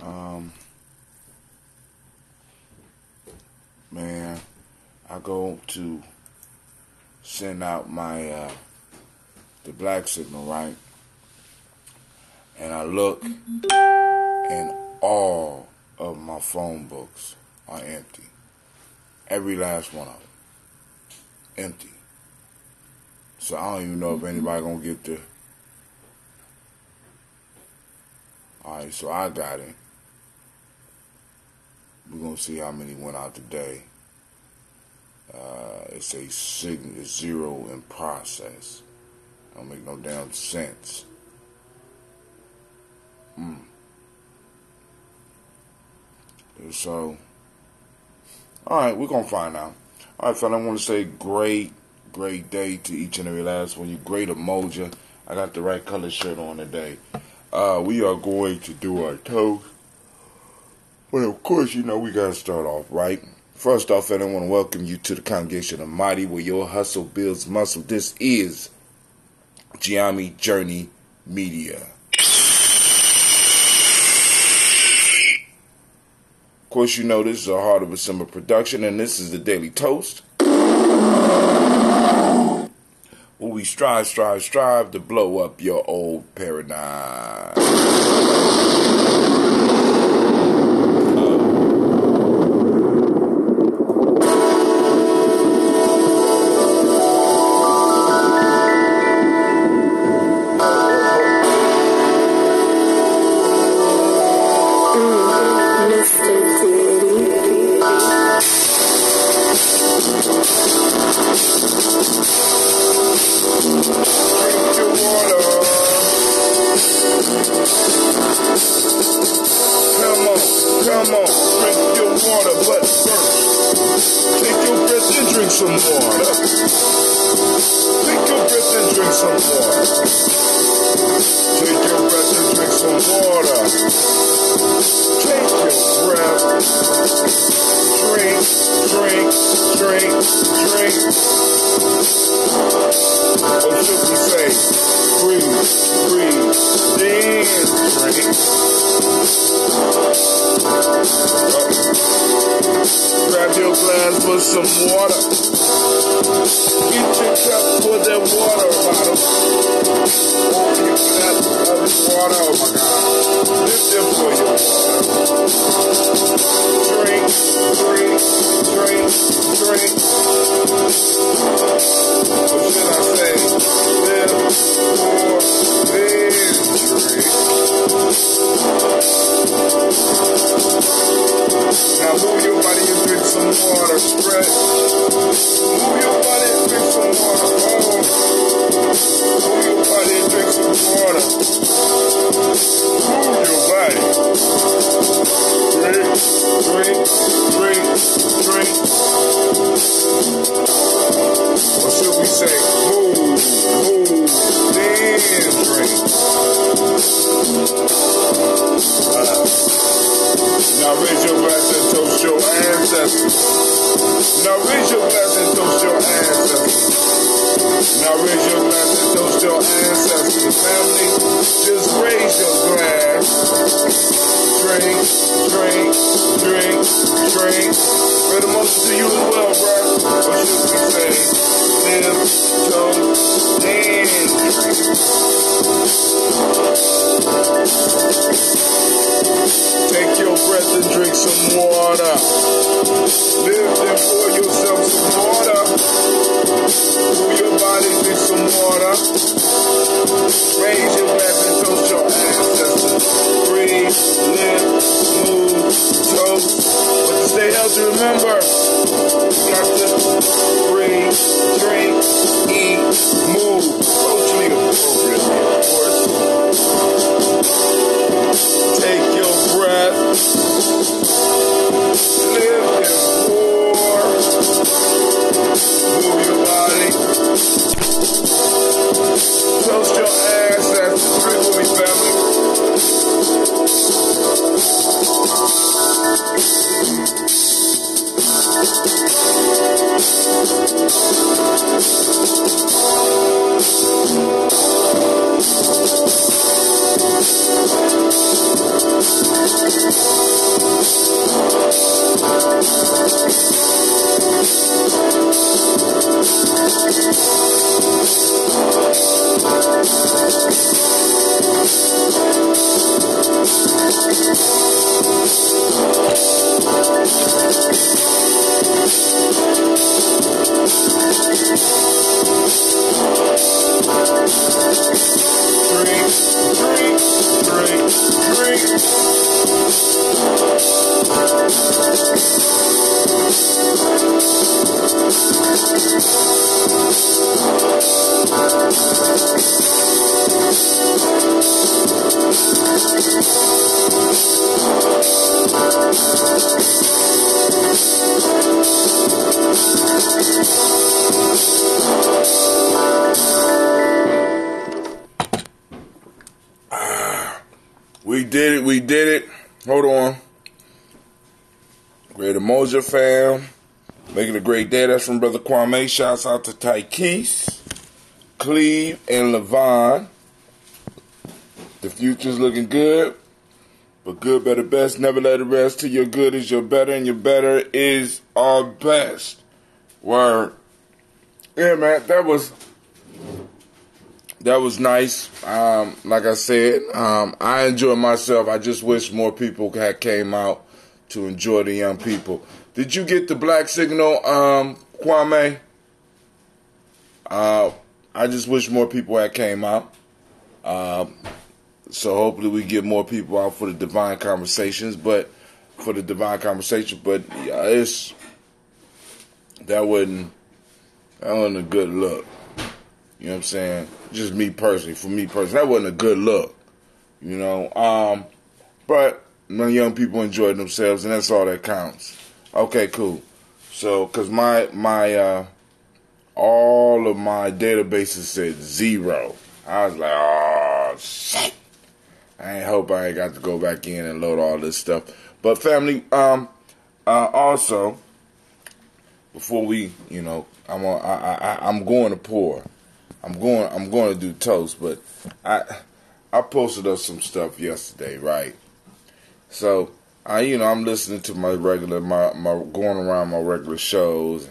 Um, Man, I go to send out my the black signal, right? And I look, and all of my phone books are empty. Every last one of them, empty. So I don't even know if anybody gonna get there. All right, so I got it. We're gonna see how many went out today. It's a zero in process. Don't make no damn sense. So, all right, we're gonna find out. All right, fella, I want to say great day to each and every last one. You great Umoja. I got the right color shirt on today. We are going to do our toast. But of course, you know we gotta start off right. First off, I want to welcome you to the Congregation of Mighty, where your hustle builds muscle. This is Giami Journey Media. Of course, you know this is a Heart of December production, and this is the Daily Toast, where we strive to blow up your old paradigm. Come on, drink your water, but first, take your breath and drink some water. Take your breath and drink some water. Take your breath and drink some water. Take your breath. Drink. Or should we say, breathe, then drink. Grab your glass for some water. Get your cup for that water bottle. Oh, you got water, oh my God. Lift them for your water. Drink. What should I say? Live for then drink. Now move your body and drink some water. Spread. Move your body and drink some water. Move your body and drink some water. Move your body. Drink. Or should we say, move, then drink. Now raise your glass and toast your ancestors. Now raise your glass and toast your ancestors. Now raise your glass and toast your ancestors. Family, just raise your glass. Drink. For the most to you as well, bro. Or should we say, live, toast, and drink. Take your breath and drink some water. Live and pour yourself some water. Move your body, drink some water. Raise your glass and toast your ancestors. Breathe, live, move, toast. But to stay healthy, remember, you got to breathe, drink, eat, move. Socially appropriately, of course. Take your breath. Live and pour. Move your body. Toast your ancestors. Drink with me, family. We did it. Hold on. Great Umoja fam. Making a great day. That's from Brother Kwame. Shouts out to Tykees, Cleve, and Levon. The future's looking good. But good, better, best. Never let it rest till your good is your better, and your better is our best. Word. Yeah, man, that was nice. Like I said, I enjoyed myself. I just wish more people had came out to enjoy the young people. Did you get the black signal, Kwame? I just wish more people had came out. So hopefully we get more people out for the divine conversations. But yeah, that wasn't a good look. You know what I'm saying? Just me personally, that wasn't a good look. You know, but my young people enjoyed themselves, and that's all that counts. Okay, cool. So, cause all of my databases said 0. I was like, oh shit. I hope I ain't got to go back in and load all this stuff. But family, also, before we, you know, I'm going to pour. I'm going to do toast, but I posted up some stuff yesterday, right? So I'm listening to my regular, my going around my regular shows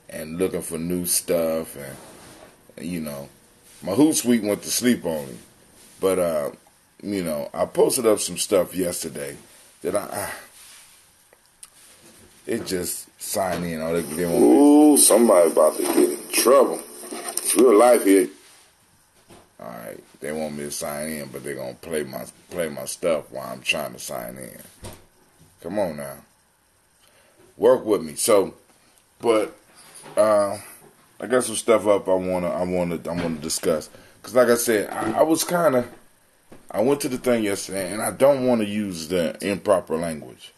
and looking for new stuff, and you know, my Hootsuite went to sleep on me, but I posted up some stuff yesterday that it just signed in. Ooh, somebody about to get in trouble. It's real life here. All right, they want me to sign in, but they're gonna play my stuff while I'm trying to sign in. Come on now, work with me. So, but I got some stuff up I wanna discuss, because like I said, I went to the thing yesterday, and I don't want to use the improper language,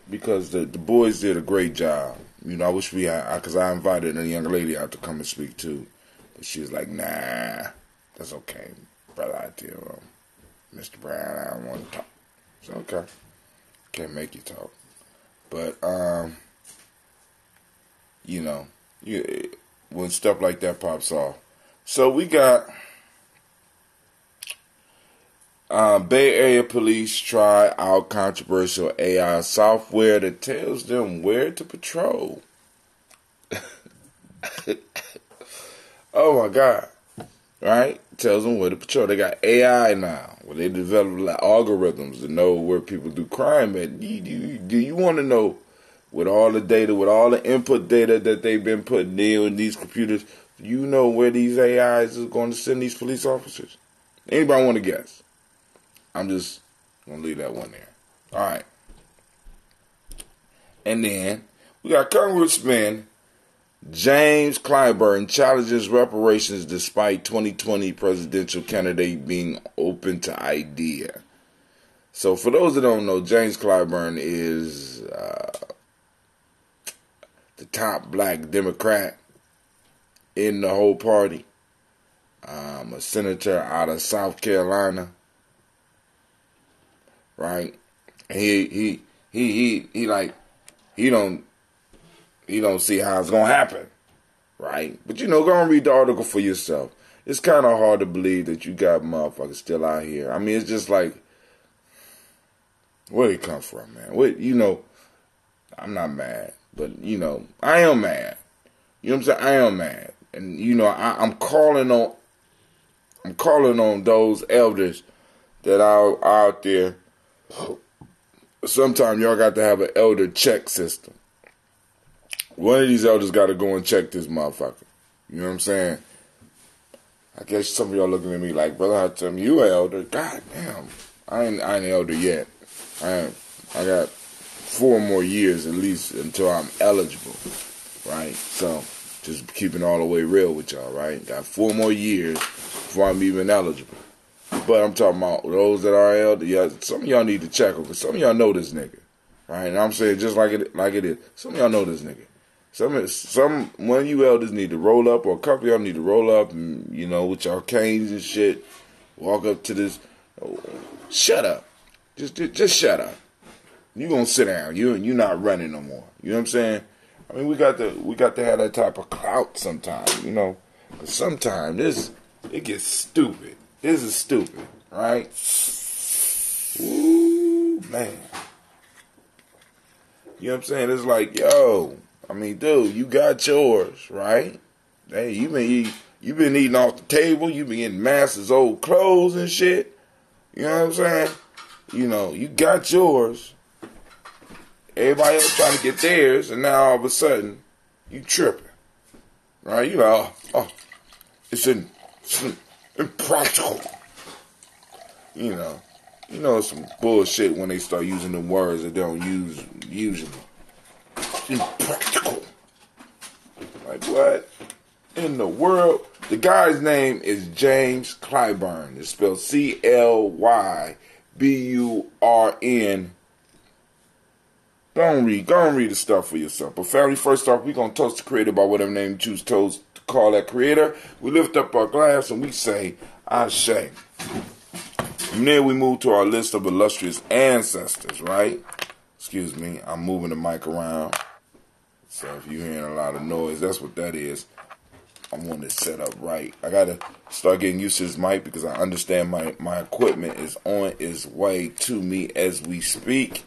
because the boys did a great job. You know, I wish we had, because I invited a young lady out to come and speak too. But she was like, nah, that's okay, brother. I tell Mr. Brown, I don't want to talk. It's okay. Can't make you talk. But, when stuff like that pops off. So we got Bay Area police try out controversial AI software that tells them where to patrol. Oh my God. Right? Tells them where to patrol. They got AI now, where they develop like algorithms to know where people do crime at. Do you want to know, with all the data, with all the input data that they've been putting in these computers, do you know where these AIs is going to send these police officers? Anybody want to guess? I'm just going to leave that one there. All right. And then we got Congressman James Clyburn challenges reparations despite 2020 presidential candidate being open to idea. So for those that don't know, James Clyburn is the top black Democrat in the whole party. A senator out of South Carolina. Right? He don't see how it's gonna happen, right? But go and read the article for yourself. It's kind of hard to believe that you got motherfuckers still out here. I mean, it's just like Where he come from, man? I'm not mad, but I am mad. You know what I'm saying? I am mad, and I'm calling on those elders that are out there. Sometimes y'all got to have an elder check system. One of these elders got to go and check this motherfucker. You know what I'm saying? I guess some of y'all looking at me like, brother, I tell you an elder. God damn, I ain't an elder yet. I got 4 more years at least until I'm eligible, right? So just keeping all the way real with y'all, right? Got 4 more years before I'm even eligible. But I'm talking about those that are elder. Yeah, some of y'all need to check them because some of y'all know this nigga, right? And I'm saying just like it is. Some of y'all know this nigga. One of you elders need to roll up, or a couple of y'all need to roll up, and with y'all canes and shit, walk up to this. Oh, shut up, just shut up. You gonna sit down. You not running no more. You know what I'm saying? I mean, we got to have that type of clout sometimes. Cause sometimes it gets stupid. This is stupid, right? Ooh, man. You know what I'm saying? It's like, yo. I mean, dude, you got yours, right? Hey, you been eating off the table. You been getting master's old clothes and shit. You know what I'm saying? You got yours. Everybody else trying to get theirs, and now all of a sudden, you tripping, right? It's impractical. It's some bullshit when they start using the words that they don't use usually. Impractical. Like what in the world? The guy's name is James Clyburn. It's spelled Clyburn. Go and read the stuff for yourself. But family, first off, we're gonna toast the creator by whatever name you choose to call that creator. We lift up our glass and we say, Ashe. From there we move to our list of illustrious ancestors, right? Excuse me, I'm moving the mic around. So if you're hearing a lot of noise, that's what that is. I want it set up right. I got to start getting used to this mic because I understand my equipment is on its way to me as we speak.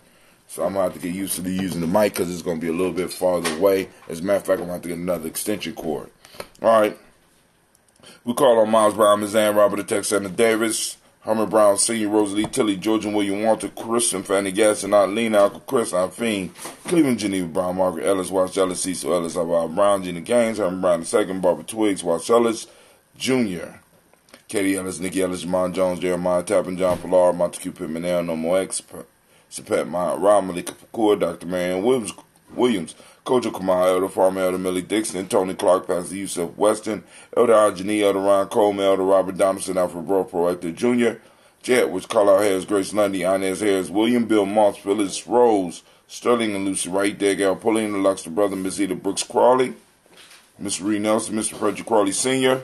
So I'm going to have to get used to using the mic because it's going to be a little bit farther away. As a matter of fact, I'm going to have to get another extension cord. All right. We call on Miles Brown, Mizanne, Robert the Texana Davis, Herman Brown Sr., Rosalie Tilley, Georgian William Walter, Christian, Fanny Gasson, Aunt Lena, Uncle Chris, Aunt Fiend, Cleveland Geneva Brown, Margaret Ellis, Watch Ellis, Cecil Ellis, Alvaro Brown, Gina Gaines, Herman Brown II, Barbara Twiggs, Watch Ellis, Jr., Katie Ellis, Nikki Ellis, Jamon Jones, Jeremiah Tappan, John Pilar, Montague Pittman, No More X, Sapet Rob, Malika Pakur, Dr. Marion Williams, Kojo Kamal, Elder Farmer, Elder Millie Dixon, Tony Clark, Pastor Yusuf Weston, Elder Arjani, Elder Ron Coleman, Elder Robert Donaldson, Alfred Bro, Proactor Jr., Jet, which Carlisle Harris, Grace Lundy, Inez Harris, William Bill Moss, Phyllis Rose, Sterling and Lucy Wright, Dagger Pauline, the Luxor brother, Miss Eda Brooks Crawley, Miss Marie Nelson, Mr. Frederick Crawley Sr.,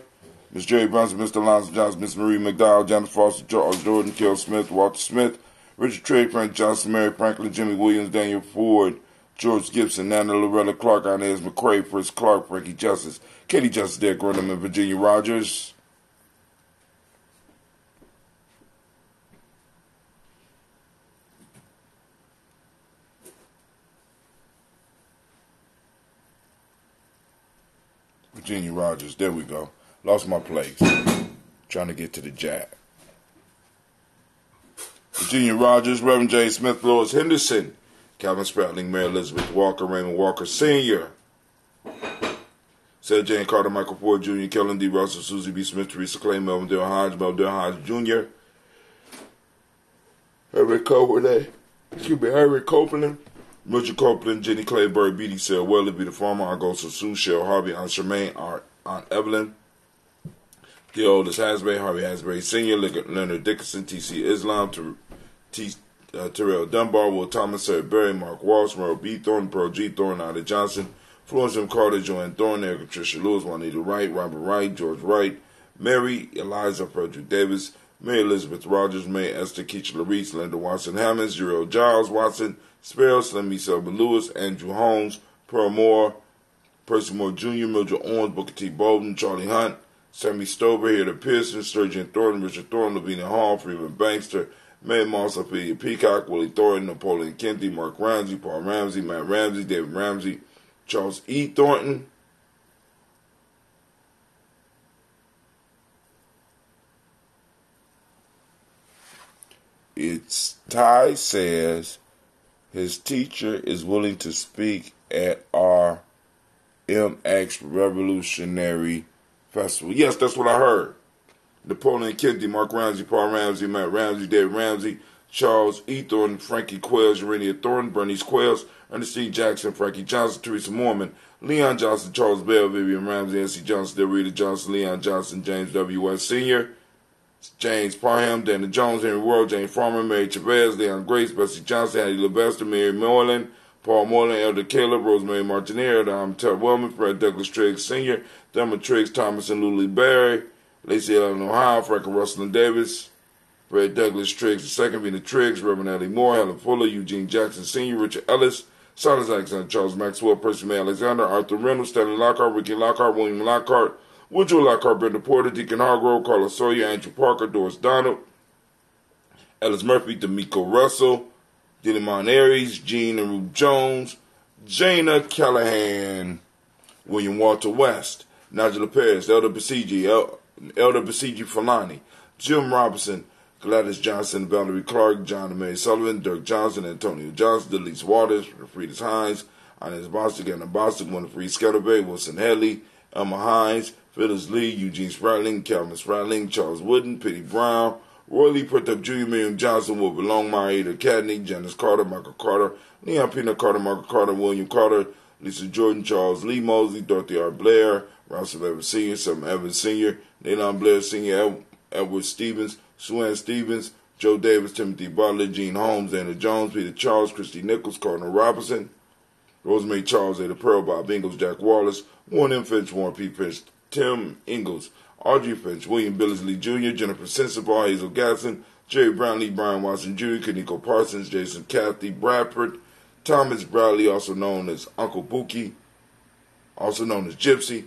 Miss Jerry Brunson, Mr. Alonzo Johnson, Miss Marie McDowell, Janice Foster, Charles Jordan, Kel Smith, Walter Smith, Richard Trey, Frank Johnson, Mary Franklin, Jimmy Williams, Daniel Ford, George Gibson, Nana Loretta Clark, Inez McCrae, Fritz Clark, Frankie Justice, Katie Justice, Derek Rundham, and Virginia Rogers. Virginia Rogers, there we go. Lost my place. Trying to get to the jab. Virginia Rogers, Reverend J. Smith, Lois Henderson, Calvin Spratling, Mary Elizabeth Walker, Raymond Walker Sr., Sarah Jane Carter, Michael Ford Jr., Kellen D. Russell, Susie B. Smith, Teresa Clay, Melvin Dale Hodge, Melvin Dale Hodge Jr., Harry Copeland, Richard Copeland, Jenny Clayburg, B.D. Sarah Weather, B. the Farmer, Augusta Sue, Cheryl Harvey, Aunt Charmaine, Aunt Evelyn, the oldest Hasbury, Harvey Hasbury Sr., Leonard Dickinson, T.C. Islam, Terrell Dunbar, Will Thomas, Sarah Berry, Mark Walsh, Merle B. Thornton, Pearl G. Thornton, Ida Johnson, Florence M. Carter, Joanne Thornton, Erica Tricia Lewis, Juanita Wright, Robert Wright, George Wright, Mary Eliza Frederick Davis, Mary Elizabeth Rogers, May Esther Keach Larice, Linda Watson Hammonds, Jarrell Giles Watson, Sparrow, Slimmy Selma Lewis, Andrew Holmes, Pearl Moore, Percy Moore Jr., Mildred Owens, Booker T. Bolden, Charlie Hunt, Sammy Stover, Hilda Pearson, Sturgeon Thornton, Richard Thornton, Lavina Hall, Freeman Bankster, Mae Moss, Ophelia Peacock, Willie Thornton, Napoleon Kennedy, Mark Ramsey, Paul Ramsey, Matt Ramsey, David Ramsey, Charles E. Thornton, it's Ty says his teacher is willing to speak at our MX Revolutionary Festival. Yes, that's what I heard. Napoleon Kennedy, Mark Ramsey, Paul Ramsey, Matt Ramsey, David Ramsey, Charles E. Thornton, Frankie Quells, Urania Thornton, Bernice Quells, Ernestine Jackson, Frankie Johnson, Teresa Mormon, Leon Johnson, Charles Bell, Vivian Ramsey, N.C. Johnson, Delrita Johnson, Leon Johnson, James W. West Sr., James Parham, Dana Jones, Henry World, James Farmer, Mary Chavez, Leon Grace, Bessie Johnson, Hattie Levester, Mary Moreland, Paul Moreland, Elder Caleb, Rosemary Martineer, Elder Ted Wellman, Fred Douglas Triggs Sr., Thelma Triggs, Thomas and Lulu Berry, Lacey Ellen Ohio, Franklin Russell and Davis, Fred Douglas Triggs II, Vina Triggs, Reverend Ellie Moore, Helen Fuller, Eugene Jackson Sr., Richard Ellis, Silas Alexander, Charles Maxwell, Percy May Alexander, Arthur Reynolds, Stanley Lockhart, Ricky Lockhart, William Lockhart, Woodrow Lockhart, Brenda Porter, Deacon Hargrove, Carlos Sawyer, Andrew Parker, Doris Donald, Ellis Murphy, D'Amico Russell, Dilimon Aries, Jean and Ruth Jones, Jana Callahan, William Walter West, Nigel Perez, Elder Basiji, Elder Basiji Falani, Jim Robinson, Gladys Johnson, Valerie Clark, John and Mary Sullivan, Dirk Johnson, Antonio Johnson, Delise Waters, Friedrich Hines, Inez Bostic, Anna Bostic, Winifred Scatterbay, Wilson Headley, Elma Hines, Phyllis Lee, Eugene Spratling, Calvin Spratling, Charles Wooden, Pitty Brown, Roy Lee Prithup Jr., Miriam Johnson, Wilbur Longmire, Ada Cadney, Janice Carter, Michael Carter, Leon Peanut Carter, Michael Carter, William Carter, Lisa Jordan, Charles Lee Mosley, Dorothy R. Blair, Ralph Evans Sr., Sam Evans Sr., Nalon Blair Sr., Edward Stevens, Sue Stevens, Joe Davis, Timothy Butler, Gene Holmes, Anna Jones, Peter Charles, Christy Nichols, Cardinal Robinson, Rosemary Charles, Ada Pearl, Bob Ingalls, Jack Wallace, Warren M. Finch, Warren P. Finch, Tim Ingalls, Audrey Finch, William Billingsley Jr., Jennifer Sensabaugh, Hazel Gasson, Jerry Brownlee, Brian Watson Jr., Kaniko Parsons, Jason Cathy Bradford, Thomas Bradley, also known as Uncle Buki, also known as Gypsy,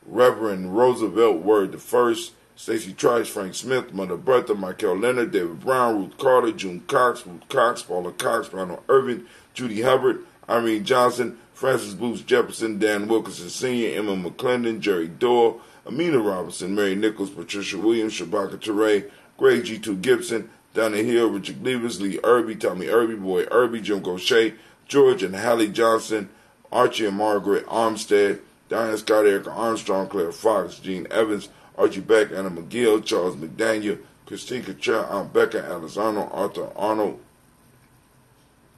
Reverend Roosevelt Word I, Stacey Trice, Frank Smith, Mother Bertha, Michael Leonard, David Brown, Ruth Carter, June Cox, Ruth Cox, Paula Cox, Ronald Irvin, Judy Hubbard, Irene Johnson, Francis Booth Jefferson, Dan Wilkinson Sr., Emma McClendon, Jerry Doyle, Amina Robinson, Mary Nichols, Patricia Williams, Shabaka Teray, Greg G2 Gibson, Donna Hill, Richard Gleavers, Lee Irby, Tommy Irby, Boy Irby, Jim Gaucher, George and Hallie Johnson, Archie and Margaret Armstead, Diane Scott, Erica Armstrong, Claire Fox, Gene Evans, Archie Beck, Anna McGill, Charles McDaniel, Christine Cachar, Aunt Becca, Alice Arnold, Arthur Arnold,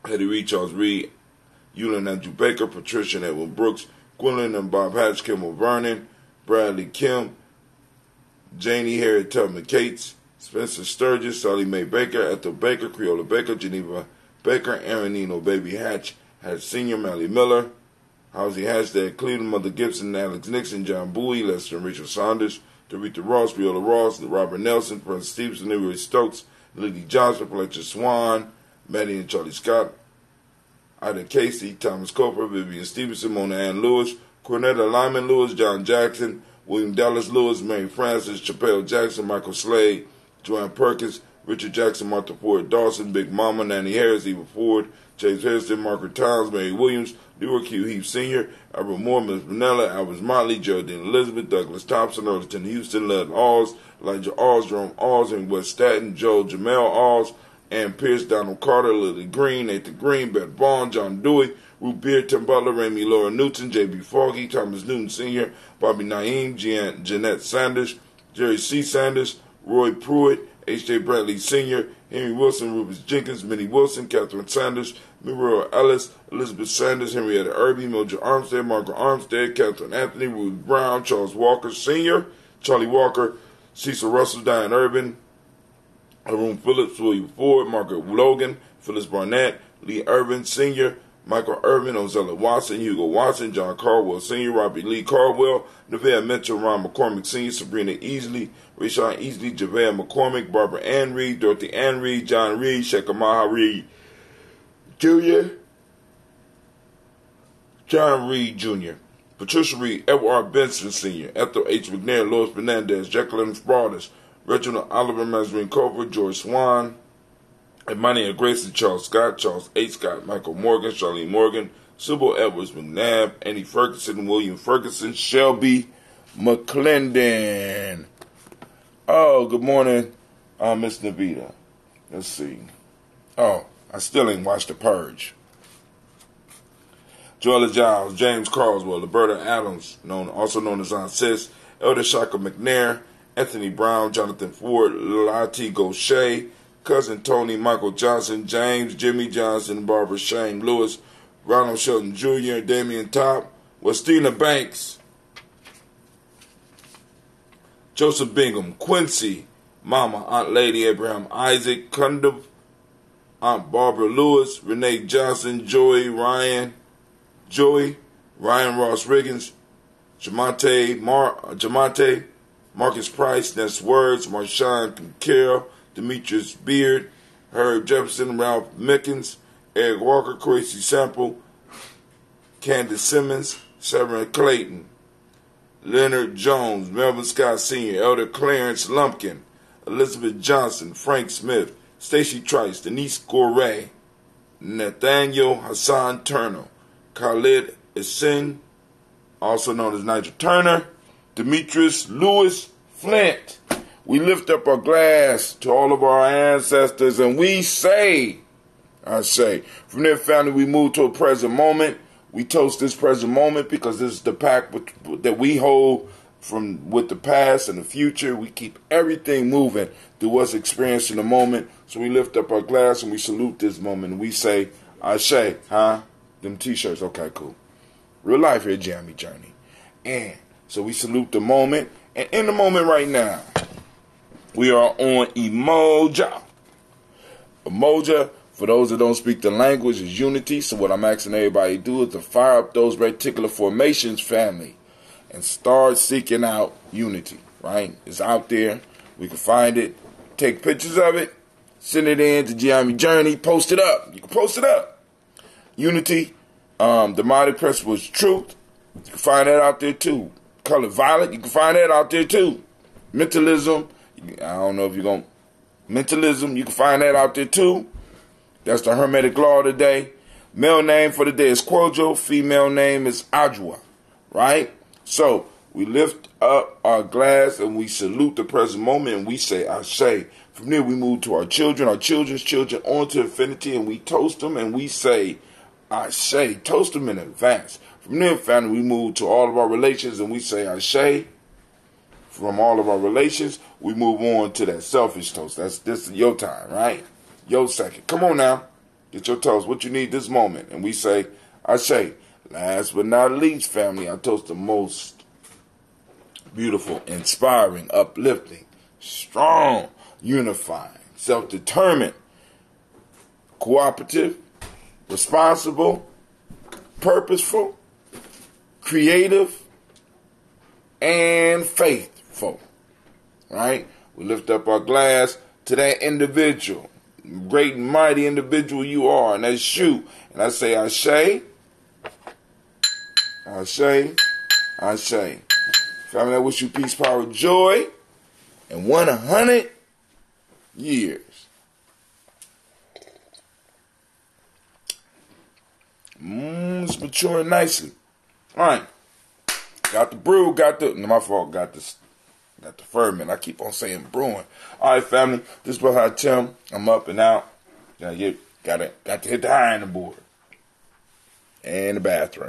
Hetty Reed, Charles Reed, Eulin Andrew Baker, Patricia and Edwin Brooks, Gwendolyn and Bob Hatch, Kimball Vernon, Bradley Kim, Janie Harriet Tubman Cates, Spencer Sturgis, Sally Mae Baker, Ethel Baker, Creola Baker, Geneva Baker, Aaron Nino Baby Hatch, Hatch Sr., Mally Miller, Housie Hatchstead, Cleveland, Mother Gibson, Alex Nixon, John Bowie, Lester and Rachel Saunders, Dorita Ross, Viola Ross, Robert Nelson, Prince Stevenson, Leroy Stokes, Lily Johnson, Fletcher Swan, Maddie and Charlie Scott, Ida Casey, Thomas Cooper, Vivian Stevenson, Mona Ann Lewis, Cornetta Lyman Lewis, John Jackson, William Dallas Lewis, Mary Francis, Chappelle Jackson, Michael Slade, Joanne Perkins, Richard Jackson, Martha Ford Dawson, Big Mama, Nanny Harris, Eva Ford, James Harrison, Margaret Towns, Mary Williams, Leroy Q. Heath Sr., Albert Moore, Miss Vanilla, Albert Motley, Geraldine Elizabeth, Douglas Thompson, Earlton Houston, Led Alls, Elijah Alls, Jerome Alls, and West Staten, Joe Jamel Alls, Ann Pierce, Donald Carter, Lily Green, Nathan Green, Beth Vaughn, John Dewey, Ruth Beard, Tim Butler, Ramey Laura Newton, J.B. Foggy, Thomas Newton Sr., Bobby Naeem, Jeanette Sanders, Jerry C. Sanders, Roy Pruitt, H.J. Bradley Sr., Henry Wilson, Rufus Jenkins, Minnie Wilson, Catherine Sanders, Muriel Ellis, Elizabeth Sanders, Henrietta Irby, Mildred Armstead, Margaret Armstead, Catherine Anthony, Ruth Brown, Charles Walker Sr., Charlie Walker, Cecil Russell, Diane Urban, Haroon Phillips, William Ford, Margaret Logan, Phyllis Barnett, Lee Irvin Sr., Michael Irvin, Ozella Watson, Hugo Watson, John Caldwell Sr., Robbie Lee Caldwell, Nevaeh Mitchell, Ron McCormick Sr., Sabrina Easley, Rashawn Easley, Javea McCormick, Barbara Ann Reed, Dorothy Ann Reed, John Reed, Shekamaha Reed Jr., John Reed Jr., Patricia Reed, Edward R. Benson Sr., Ethel H. McNair, Lois Fernandez, Jacqueline Broadus, Reginald Oliver, Mazarine Cover, George Swan, And my name is Grayson Charles Scott, Charles H. Scott, Michael Morgan, Charlene Morgan, Sybil Edwards McNabb, Annie Ferguson, William Ferguson, Shelby McClendon. Oh, good morning, Miss Navita. Let's see. Oh, I still ain't watched The Purge. Joella Giles, James Carswell, Roberta Adams, also known as Ancestor, Elder Shaka McNair, Anthony Brown, Jonathan Ford, Lottie Gaucher, Cousin Tony, Michael Johnson, James, Jimmy Johnson, Barbara Shane Lewis, Ronald Shelton Jr., Damian Top, Westina Banks, Joseph Bingham, Quincy, Mama, Aunt Lady Abraham Isaac, Kunda, Aunt Barbara Lewis, Renee Johnson, Joey, Ryan Ross Riggins, Jamante, Marcus Price, Ness Words, Marshawn Carroll, Demetrius Beard, Herb Jefferson, Ralph Mickens, Eric Walker, Quincy Sample, Candace Simmons, Severin Clayton, Leonard Jones, Melvin Scott Sr., Elder Clarence Lumpkin, Elizabeth Johnson, Frank Smith, Stacy Trice, Denise Gorey, Nathaniel Hassan Turner, Khalid Essen, also known as Nigel Turner, Demetrius Lewis Flint. We lift up our glass to all of our ancestors and we say, from their family we move to a present moment. We toast this present moment because this is the pact that we hold with the past and the future. We keep everything moving through what's experienced in the moment. So we lift up our glass and we salute this moment and we say, Ashe, them t-shirts, okay, cool. Real life here, Jammy Journey. And so we salute the moment. And in the moment right now, we are on Umoja. Umoja, for those that don't speak the language, is unity. So what I'm asking everybody to do is to fire up those reticular formations, family, and start seeking out unity, right? It's out there. We can find it. Take pictures of it. Send it in to Jammy Journey. Post it up. You can post it up. Unity. The mighty principle is truth. You can find that out there too. Color violet. You can find that out there too. Mentalism. I don't know if you're going to. Mentalism. You can find that out there too. That's the Hermetic law today. Male name for the day is Quojo. Female name is Adwa. Right? So, we lift up our glass and we salute the present moment and we say, Ashe. From there, we move to our children, our children's children, on to infinity, and we toast them and we say, Ashe. Toast them in advance. From there, family, we move to all of our relations and we say, Ashe. From all of our relations, we move on to that selfish toast. This is your time, right? Your second. Come on now. Get your toast. What you need this moment. And we say, Ashe. Last but not least, family, I toast the most beautiful, inspiring, uplifting, strong, unifying, self-determined, cooperative, responsible, purposeful, creative, and faithful. Right? We lift up our glass to that individual, great and mighty individual you are, and that's you. And I say, Ashe. Ashe, Ashe. Family, I wish you peace, power, joy, and 100 years. It's maturing nicely. All right. Got the brew, my fault, got the ferment. I keep on saying brewing. All right, family, this is Brother Tim. I'm up and out. Got to hit the ironing board and the bathroom.